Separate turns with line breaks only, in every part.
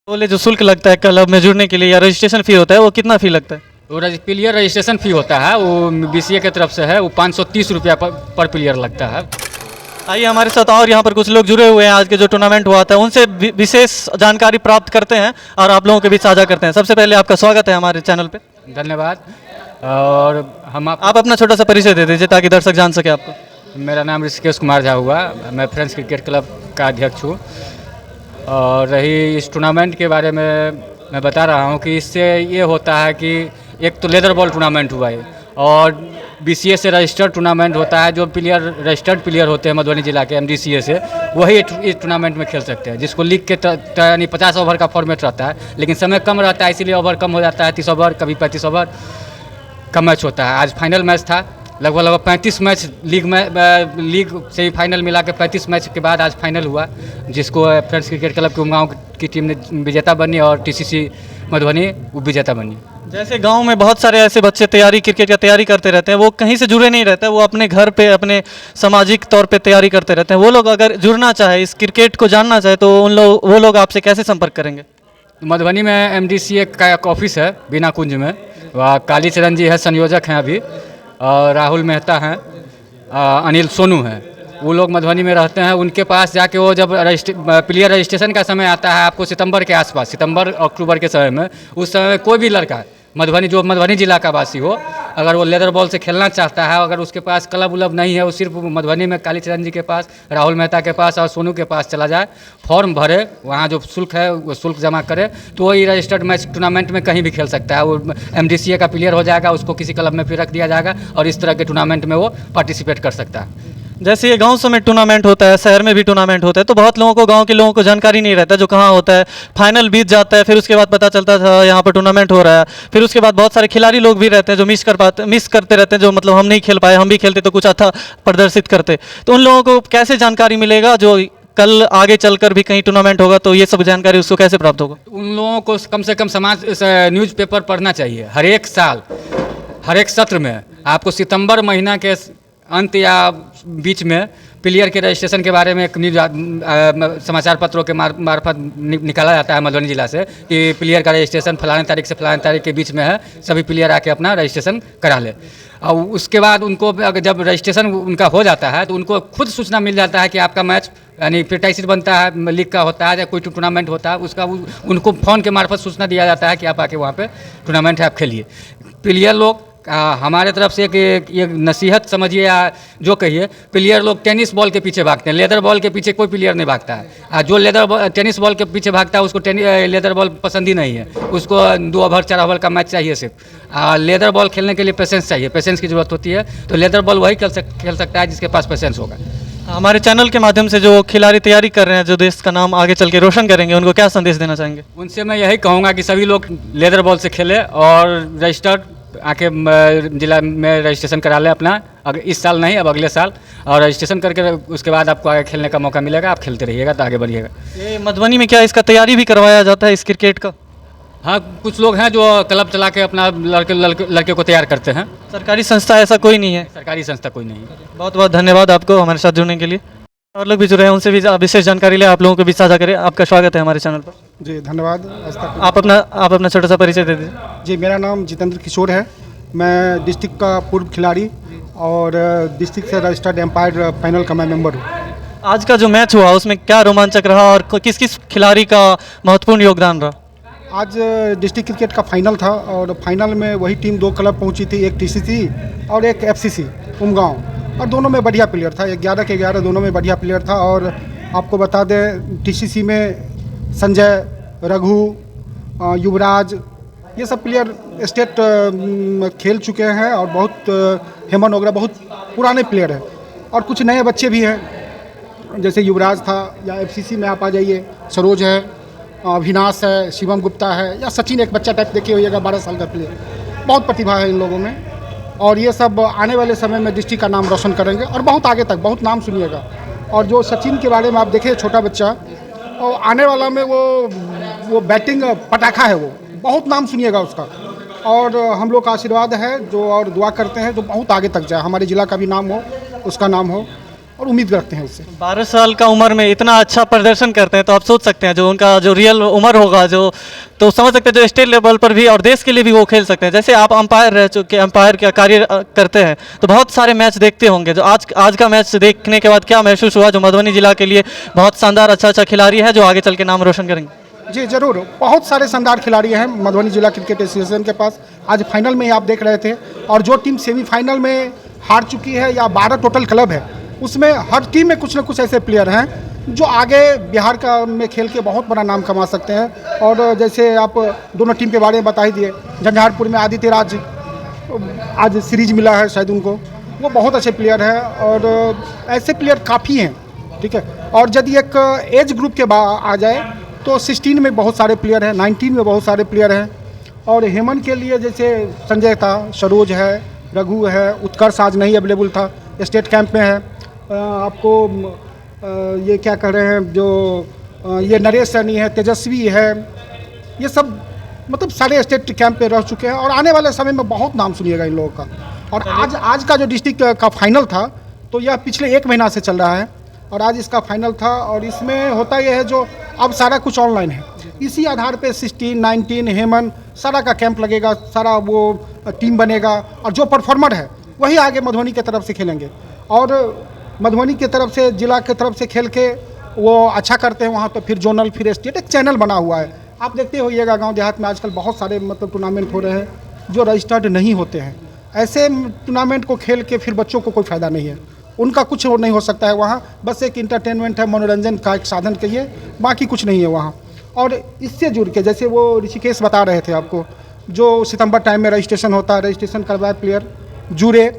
बोले जो शुल्क लगता है क्लब में जुड़ने के लिए या रजिस्ट्रेशन फ़ी होता है वो कितना फ़ी लगता है?
वो प्लेयर रजिस्ट्रेशन फ़ी होता है, वो बीसीए की तरफ से है, वो 530 रुपया पर प्लेयर लगता है।
आइए हमारे साथ और यहाँ पर कुछ लोग जुड़े हुए हैं आज के जो टूर्नामेंट हुआ था उनसे विशेष जानकारी प्राप्त करते हैं और आप लोगों के बीच साझा करते हैं। सबसे पहले आपका स्वागत है हमारे चैनल पे।
धन्यवाद। और हम
आप अपना छोटा सा परिचय दे दीजिए ताकि दर्शक जान सके आपको।
मेरा नाम ऋषिकेश कुमार झा हुआ, मैं फ्रेंड्स क्रिकेट क्लब का अध्यक्ष हूँ। और रही इस टूर्नामेंट के बारे में मैं बता रहा हूँ कि इससे ये होता है कि एक तो लेदर बॉल टूर्नामेंट हुआ है और बीसीए से रजिस्टर्ड टूर्नामेंट होता है। जो प्लेयर रजिस्टर्ड प्लेयर होते हैं मधुबनी जिला के एमडीसीए से, वही इस टूर्नामेंट में खेल सकते हैं, जिसको लीग के यानी 50 ओवर का फॉर्मेट रहता है, लेकिन समय कम रहता है, इसीलिए ओवर कम हो जाता है। 30 ओवर कभी 35 ओवर का मैच होता है। आज फाइनल मैच था, लगभग 35 मैच लीग सेमीफाइनल मिला के 35 मैच के बाद आज फाइनल हुआ, जिसको फ्रेंड्स क्रिकेट क्लब के गाँव की टीम ने विजेता बनी और टीसीसी मधुबनी विजेता बनी।
जैसे गांव में बहुत सारे ऐसे बच्चे क्रिकेट की तैयारी करते रहते हैं, वो कहीं से जुड़े नहीं रहते, वो अपने घर पे अपने सामाजिक तौर पे तैयारी करते रहते हैं। वो लोग अगर जुड़ना चाहे, इस क्रिकेट को जानना चाहे, तो वो लोग आपसे कैसे संपर्क करेंगे?
मधुबनी में एमडीसीए का एक ऑफिस है बीना कुंज में, वहाँ काली चरण जी है, संयोजक हैं अभी, और राहुल मेहता हैं, अनिल सोनू हैं, वो लोग मधुबनी में रहते हैं। उनके पास जाके वो जब प्लेयर रजिस्ट्रेशन का समय आता है आपको सितंबर के आसपास, सितंबर अक्टूबर के समय में, उस समय कोई भी लड़का मधुबनी जिला का वासी हो, अगर वो लेदर बॉल से खेलना चाहता है, अगर उसके पास क्लब उलब नहीं है, वो सिर्फ मधुबनी में काली चरण जी के पास, राहुल मेहता के पास और सोनू के पास चला जाए, फॉर्म भरे, वहाँ जो शुल्क है वो शुल्क जमा करे, तो वही रजिस्टर्ड मैच टूर्नामेंट में कहीं भी खेल सकता है। वो एमडीसीए का प्लेयर हो जाएगा, उसको किसी क्लब में फिर रख दिया जाएगा और इस तरह के टूर्नामेंट में वो पार्टिसिपेट कर सकता है।
जैसे ये गांव में टूर्नामेंट होता है, शहर में भी टूर्नामेंट होता है, तो बहुत लोगों को, गांव के लोगों को जानकारी नहीं रहता जो कहाँ होता है। फाइनल बीत जाता है, फिर उसके बाद पता चलता था यहाँ पर टूर्नामेंट हो रहा है। फिर उसके बाद बहुत सारे खिलाड़ी लोग भी रहते हैं जो मिस करते रहते हैं, जो मतलब हम नहीं खेल पाए, हम भी खेलते तो कुछ अच्छा प्रदर्शित करते। तो उन लोगों को कैसे जानकारी मिलेगा जो कल आगे चलकर भी कहीं टूर्नामेंट होगा, तो ये सब जानकारी उसको कैसे प्राप्त होगा?
उन लोगों को कम से कम समाज न्यूज़पेपर पढ़ना चाहिए। हर एक साल, हर एक सत्र में आपको सितंबर महीना के अंत या बीच में प्लेयर के रजिस्ट्रेशन के बारे में एक न्यूज समाचार पत्रों के मार्फत निकाला जाता है मधुबनी जिला से कि प्लेयर का रजिस्ट्रेशन फलाने तारीख से फलाने तारीख के बीच में है, सभी प्लेयर आके अपना रजिस्ट्रेशन करा ले। और उसके बाद उनको जब रजिस्ट्रेशन उनका हो जाता है तो उनको खुद सूचना मिल जाता है कि आपका मैच यानी फिर बनता है, लीग का होता है या कोई टूर्नामेंट होता है, उसका उनको फ़ोन के मार्फत सूचना दिया जाता है कि आप आके वहाँ पे टूर्नामेंट है, आप खेलिए। प्लेयर लोग हमारे तरफ से ये नसीहत समझिए या जो कहिए, प्लेयर लोग टेनिस बॉल के पीछे भागते हैं, लेदर बॉल के पीछे कोई प्लेयर नहीं भागता है। जो टेनिस बॉल के पीछे भागता है उसको लेदर बॉल पसंद ही नहीं है, उसको 2 ओवर 4 ओवर का मैच चाहिए सिर्फ। लेदर बॉल खेलने के लिए पेशेंस चाहिए, पेशेंस की ज़रूरत होती है, तो लेदर बॉल वही खेल सकता है जिसके पास पेशेंस होगा।
हमारे चैनल के माध्यम से जो खिलाड़ी तैयारी कर रहे हैं, जो देश का नाम आगे चल के रोशन करेंगे, उनको क्या संदेश देना चाहेंगे?
उनसे मैं यही कहूँगा कि सभी लोग लेदर बॉल से खेले और रजिस्टर्ड आके जिला में रजिस्ट्रेशन करा ले अपना, अगर इस साल नहीं अब अगले साल, और रजिस्ट्रेशन करके उसके बाद आपको आगे खेलने का मौका मिलेगा, आप खेलते रहिएगा तो आगे बढ़िएगा।
ये मधुबनी में क्या इसका तैयारी भी करवाया जाता है इस क्रिकेट का?
हाँ, कुछ लोग हैं जो क्लब चला के अपना लड़के को तैयार करते हैं।
सरकारी संस्था ऐसा कोई नहीं है?
सरकारी संस्था कोई नहीं।
बहुत बहुत धन्यवाद आपको हमारे साथ जुड़ने के लिए। और लोग भी जुड़े हैं, उनसे भी विशेष जानकारी ले आप लोगों को भी साझा करें। आपका स्वागत है हमारे चैनल पर।
जी धन्यवाद।
आप अपना छोटा सा परिचय दे दीजिए।
जी, मेरा नाम जितेंद्र किशोर है, मैं डिस्ट्रिक्ट का पूर्व खिलाड़ी और डिस्ट्रिक्ट से रजिस्टर्ड एम्पायर फाइनल का मैं मेंबर हूँ।
आज का जो मैच हुआ उसमें क्या रोमांचक रहा और किस किस खिलाड़ी का महत्वपूर्ण योगदान रहा?
आज डिस्ट्रिक्ट क्रिकेट का फाइनल था और फाइनल में वही टीम 2 क्लब पहुंची थी, एक टीसीसी और एक एफसीसी उमगांव, और दोनों में बढ़िया प्लेयर था, 11 के 11 दोनों में बढ़िया प्लेयर था। और आपको बता दें टीसीसी में संजय, रघु, युवराज, ये सब प्लेयर स्टेट खेल चुके हैं और बहुत हेमन वगैरह बहुत पुराने प्लेयर हैं, और कुछ नए बच्चे भी हैं, जैसे युवराज था, या एफसीसी में आप आ जाइए, सरोज है, अविनाश है, शिवम गुप्ता है, या सचिन एक बच्चा टाइप देखिए होइएगा, 12 साल का प्लेयर। बहुत प्रतिभा है इन लोगों में, और ये सब आने वाले समय में डिस्ट्रिक्ट का नाम रोशन करेंगे और बहुत आगे तक बहुत नाम सुनिएगा। और जो सचिन के बारे में आप देखें, छोटा बच्चा, और आने वाला में वो बैटिंग पटाखा है, वो बहुत नाम सुनिएगा उसका। और हम लोग का आशीर्वाद है जो, और दुआ करते हैं जो बहुत आगे तक जाए, हमारे ज़िला का भी नाम हो, उसका नाम हो। और उम्मीद रखते हैं उससे।
12 साल का उम्र में इतना अच्छा प्रदर्शन करते हैं तो आप सोच सकते हैं जो उनका जो रियल उम्र होगा जो, तो समझ सकते हैं जो स्टेट लेवल पर भी और देश के लिए भी वो खेल सकते हैं। जैसे आप अंपायर रह चुके, अंपायर का कार्य करते हैं तो बहुत सारे मैच देखते होंगे, जो आज का मैच देखने के बाद क्या महसूस हुआ जो मधुबनी जिला के लिए बहुत शानदार अच्छा खिलाड़ी है जो आगे चल के नाम रोशन करेंगे?
जी ज़रूर, बहुत सारे शानदार खिलाड़ी हैं मधुबनी जिला क्रिकेट एसोसिएशन के पास। आज फाइनल में ही आप देख रहे थे, और जो टीम सेमीफाइनल में हार चुकी है या 12 टोटल क्लब है उसमें हर टीम में कुछ ना कुछ ऐसे प्लेयर हैं जो आगे बिहार का में खेल के बहुत बड़ा नाम कमा सकते हैं। और जैसे आप दोनों टीम के बारे में बता ही दिए, झंझारपुर में आदित्य राज, आज सीरीज मिला है शायद उनको, वो बहुत अच्छे प्लेयर हैं और ऐसे प्लेयर काफ़ी हैं, ठीक है। और यदि एक एज ग्रुप के आ जाए तो 16 में बहुत सारे प्लेयर हैं, 19 में बहुत सारे प्लेयर हैं। और हेमन के लिए जैसे संजय था, सरोज है, रघु है, उत्कर्ष आज नहीं अवेलेबल था, स्टेट कैंप में है। आपको ये क्या कह रहे हैं जो ये नरेश सैनी है, तेजस्वी है, ये सब मतलब सारे स्टेट कैंप पे रह चुके हैं और आने वाले समय में बहुत नाम सुनिएगा इन लोगों का। और आज का जो डिस्ट्रिक्ट का फाइनल था तो यह पिछले 1 महीना से चल रहा है और आज इसका फाइनल था। और इसमें होता यह है जो अब सारा कुछ ऑनलाइन है, इसी आधार पे 16, 19 हेमन सारा का कैंप लगेगा, सारा वो टीम बनेगा और जो परफॉर्मर है वही आगे मधुबनी की तरफ से खेलेंगे। और मधुबनी की तरफ से, जिला की तरफ से खेल के वो अच्छा करते हैं वहाँ, तो फिर जोनल, फिर स्टेट, एक चैनल बना हुआ है। आप देखते होइएगा गांव देहात में आजकल बहुत सारे मतलब टूर्नामेंट हो रहे हैं जो रजिस्टर्ड नहीं होते हैं। ऐसे टूर्नामेंट को खेल के फिर बच्चों को कोई फ़ायदा नहीं है, उनका कुछ नहीं हो सकता है वहाँ, बस एक इंटरटेनमेंट है, मनोरंजन का एक साधन कहिए, बाकी कुछ नहीं है वहाँ। और इससे जुड़ के जैसे वो ऋषिकेश बता रहे थे आपको, जो सितंबर टाइम में रजिस्ट्रेशन होता है, रजिस्ट्रेशन करवाए प्लेयर, जुड़े,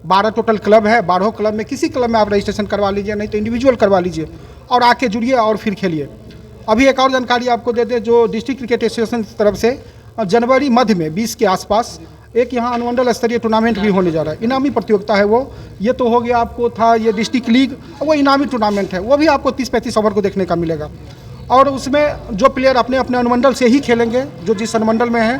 12 टोटल क्लब है, 12 क्लब में किसी क्लब में आप रजिस्ट्रेशन करवा लीजिए, नहीं तो इंडिविजुअल करवा लीजिए और आके जुड़िए और फिर खेलिए। अभी एक और जानकारी आपको दे दें, जो डिस्ट्रिक्ट क्रिकेट एसोसिएशन की तरफ से जनवरी मध्य में 20 के आसपास एक यहाँ अनुमंडल स्तरीय टूर्नामेंट भी होने जा रहा है। इनामी प्रतियोगिता है वो, ये तो हो गया आपको था ये डिस्ट्रिक्ट लीग, वो इनामी टूर्नामेंट है, वो भी आपको 30-35 ओवर को देखने का मिलेगा। और उसमें जो प्लेयर अपने अपने अनुमंडल से ही खेलेंगे, जो जिस अनुमंडल में है,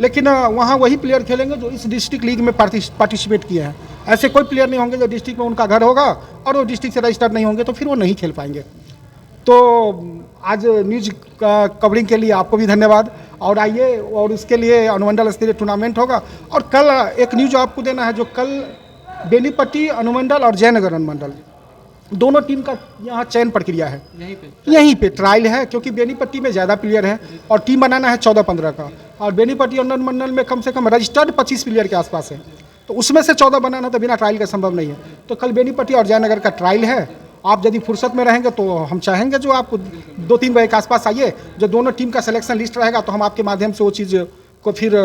लेकिन वहाँ वही प्लेयर खेलेंगे जो इस डिस्ट्रिक्ट लीग में पार्टिसिपेट किए हैं। ऐसे कोई प्लेयर नहीं होंगे जो डिस्ट्रिक्ट में उनका घर होगा और वो डिस्ट्रिक्ट से रजिस्टर्ड नहीं होंगे, तो फिर वो नहीं खेल पाएंगे। तो आज न्यूज़ कवरिंग के लिए आपको भी धन्यवाद। और आइए, और उसके लिए अनुमंडल स्तरीय टूर्नामेंट होगा। और कल एक न्यूज़ आपको देना है, जो कल बेनीपट्टी अनुमंडल और जयनगर अनुमंडल दोनों टीम का यहाँ चयन प्रक्रिया है, यहीं पे ट्रायल है, क्योंकि बेनीपट्टी में ज़्यादा प्लेयर है और टीम बनाना है 14-15 का, और बेनीपट्टी अनुमंडल में कम से कम रजिस्टर्ड 25 प्लेयर के आसपास है, तो उसमें से 14 बनाना तो बिना ट्रायल का संभव नहीं है। तो कल बेनीपट्टी और जयनगर का ट्रायल है। आप यदि फुर्सत में रहेंगे तो हम चाहेंगे जो आप 2-3 बजे के आसपास आइए, जो दोनों टीम का सिलेक्शन लिस्ट रहेगा तो हम आपके माध्यम से वो चीज़ को फिर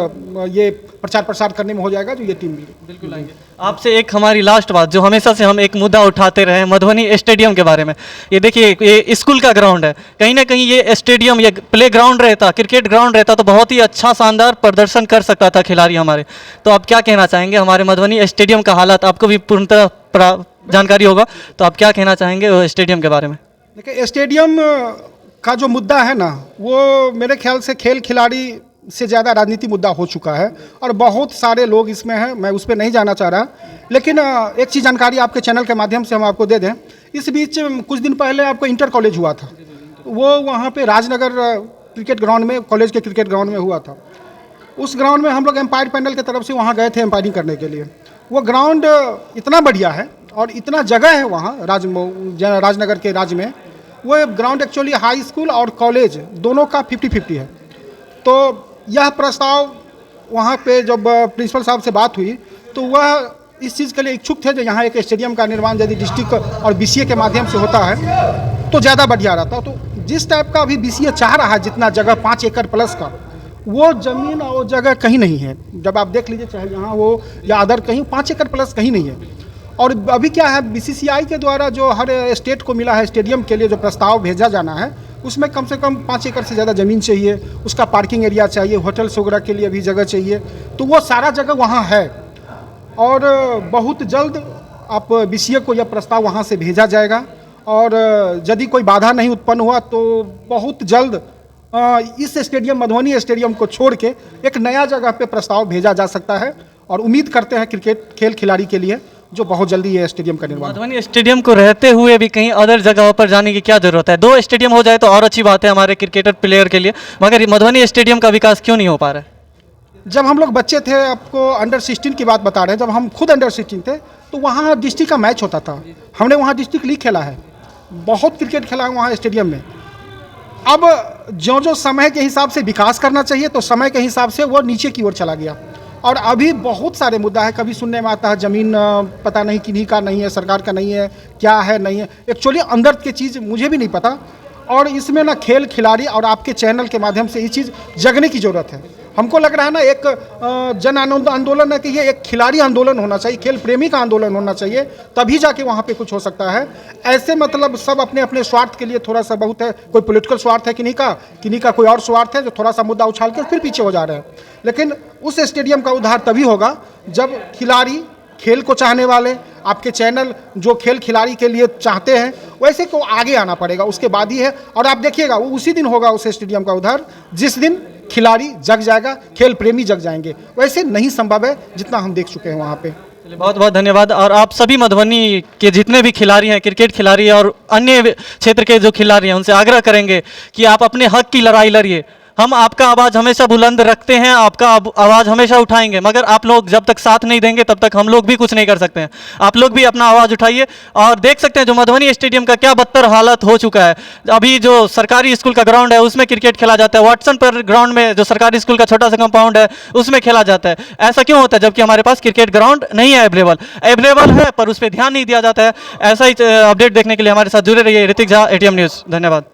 ये प्रचार प्रसार करने में हो जाएगा, जो ये टीम भी
बिल्कुल आएंगे। आपसे एक हमारी लास्ट बात, जो हमेशा से हम एक मुद्दा उठाते रहे मधुबनी स्टेडियम के बारे में। ये देखिए, ये स्कूल का ग्राउंड है, कहीं ना कहीं ये स्टेडियम, ये प्ले ग्राउंड रहता, क्रिकेट ग्राउंड रहता तो बहुत ही अच्छा शानदार प्रदर्शन कर सकता था खिलाड़ी हमारे। तो आप क्या कहना चाहेंगे? हमारे मधुबनी स्टेडियम का हालात आपको भी पूर्णतः जानकारी होगा, तो आप क्या कहना चाहेंगे स्टेडियम के बारे में?
देखिए, स्टेडियम का जो मुद्दा है ना, वो मेरे ख्याल से खेल खिलाड़ी से ज़्यादा राजनीति मुद्दा हो चुका है और बहुत सारे लोग इसमें हैं, मैं उस पर नहीं जाना चाह रहा। लेकिन एक चीज़ जानकारी आपके चैनल के माध्यम से हम आपको दे दें, इस बीच कुछ दिन पहले आपको इंटर कॉलेज हुआ था, वो वहाँ पे राजनगर क्रिकेट ग्राउंड में, कॉलेज के क्रिकेट ग्राउंड में हुआ था। उस ग्राउंड में हम लोग एम्पायर पैनल की तरफ से वहाँ गए थे एम्पायरिंग करने के लिए। वो ग्राउंड इतना बढ़िया है और इतना जगह है वहाँ राजनगर के राज्य में। वो ग्राउंड एक्चुअली हाई स्कूल और कॉलेज दोनों का 50-50 है। तो यह प्रस्ताव वहाँ पे जब प्रिंसिपल साहब से बात हुई तो वह इस चीज़ के लिए इच्छुक थे जो यहाँ एक स्टेडियम का निर्माण यदि डिस्ट्रिक्ट और BCA के माध्यम से होता है तो ज़्यादा बढ़िया रहता। तो जिस टाइप का अभी BCA चाह रहा है, जितना जगह 5 एकड़ प्लस का, वो ज़मीन और वो जगह कहीं नहीं है। जब आप देख लीजिए, चाहे यहाँ हो या अदर कहीं, 5 एकड़ प्लस कहीं नहीं है। और अभी क्या है, BCCI के द्वारा जो हर स्टेट को मिला है स्टेडियम के लिए जो प्रस्ताव भेजा जाना है, उसमें कम से कम 5 एकड़ से ज़्यादा ज़मीन चाहिए, उसका पार्किंग एरिया चाहिए, होटल्स वगैरह के लिए भी जगह चाहिए। तो वो सारा जगह वहाँ है और बहुत जल्द आप BCA को यह प्रस्ताव वहाँ से भेजा जाएगा। और यदि कोई बाधा नहीं उत्पन्न हुआ तो बहुत जल्द इस स्टेडियम, मधुबनी स्टेडियम को छोड़ के एक नया जगह पे प्रस्ताव भेजा जा सकता है। और उम्मीद करते हैं क्रिकेट खेल खिलाड़ी के लिए जो बहुत जल्दी ये स्टेडियम का निर्माण हो।
मधुबनी स्टेडियम को रहते हुए भी कहीं अदर जगहों पर जाने की क्या जरूरत है? 2 स्टेडियम हो जाए तो और अच्छी बात है हमारे क्रिकेटर प्लेयर के लिए, मगर ये मधुबनी स्टेडियम का विकास क्यों नहीं हो पा रहा है?
जब हम लोग बच्चे थे, आपको अंडर 16 की बात बता रहे हैं, जब हम खुद अंडर 16 थे तो वहाँ डिस्ट्रिक्ट का मैच होता था। हमने वहाँ डिस्ट्रिक्ट लीग खेला है, बहुत क्रिकेट खेला है वहाँ स्टेडियम में। अब जो समय के हिसाब से विकास करना चाहिए तो समय के हिसाब से वो नीचे की ओर चला गया। और अभी बहुत सारे मुद्दा है, कभी सुनने में आता है ज़मीन पता नहीं किन्हीं का नहीं है, सरकार का नहीं है, क्या है नहीं है। एक्चुअली अंदर की चीज़ मुझे भी नहीं पता, और इसमें ना खेल खिलाड़ी और आपके चैनल के माध्यम से ये चीज़ जगने की ज़रूरत है। हमको लग रहा है ना एक जन आंदोलन है कि ये एक खिलाड़ी आंदोलन होना चाहिए, खेल प्रेमी का आंदोलन होना चाहिए, तभी जाके वहाँ पे कुछ हो सकता है। ऐसे मतलब सब अपने अपने स्वार्थ के लिए थोड़ा सा बहुत है, कोई पॉलिटिकल स्वार्थ है किन्हीं का कोई और स्वार्थ है, जो थोड़ा सा मुद्दा उछाल के फिर पीछे हो जा रहे हैं। लेकिन उस स्टेडियम का उद्धार तभी होगा जब खिलाड़ी, खेल को चाहने वाले, आपके चैनल जो खेल खिलाड़ी के लिए चाहते हैं, वैसे को आगे आना पड़ेगा, उसके बाद ही है। और आप देखिएगा वो उसी दिन होगा उस स्टेडियम का उद्धार जिस दिन खिलाड़ी जग जाएगा, खेल प्रेमी जग जाएंगे। वैसे नहीं संभव है जितना हम देख चुके हैं वहाँ पे।
बहुत बहुत धन्यवाद। और आप सभी मधुबनी के जितने भी खिलाड़ी हैं, क्रिकेट खिलाड़ी और अन्य क्षेत्र के जो खिलाड़ी हैं, उनसे आग्रह करेंगे कि आप अपने हक की लड़ाई लड़िए। हम आपका आवाज़ हमेशा बुलंद रखते हैं, आपका आवाज़ हमेशा उठाएंगे, मगर आप लोग जब तक साथ नहीं देंगे तब तक हम लोग भी कुछ नहीं कर सकते हैं। आप लोग भी अपना आवाज़ उठाइए। और देख सकते हैं जो मधुबनी स्टेडियम का क्या बदतर हालत हो चुका है। अभी जो सरकारी स्कूल का ग्राउंड है उसमें क्रिकेट खेला जाता है, वाटसन पर ग्राउंड में जो सरकारी स्कूल का छोटा सा कंपाउंड है उसमें खेला जाता है। ऐसा क्यों होता है जबकि हमारे पास क्रिकेट ग्राउंड नहीं है, अवेलेबल है पर उस पर ध्यान नहीं दिया जाता है। ऐसा ही अपडेट देखने के लिए हमारे साथ जुड़े रहिए। Hrithik Jha, ATM news. धन्यवाद।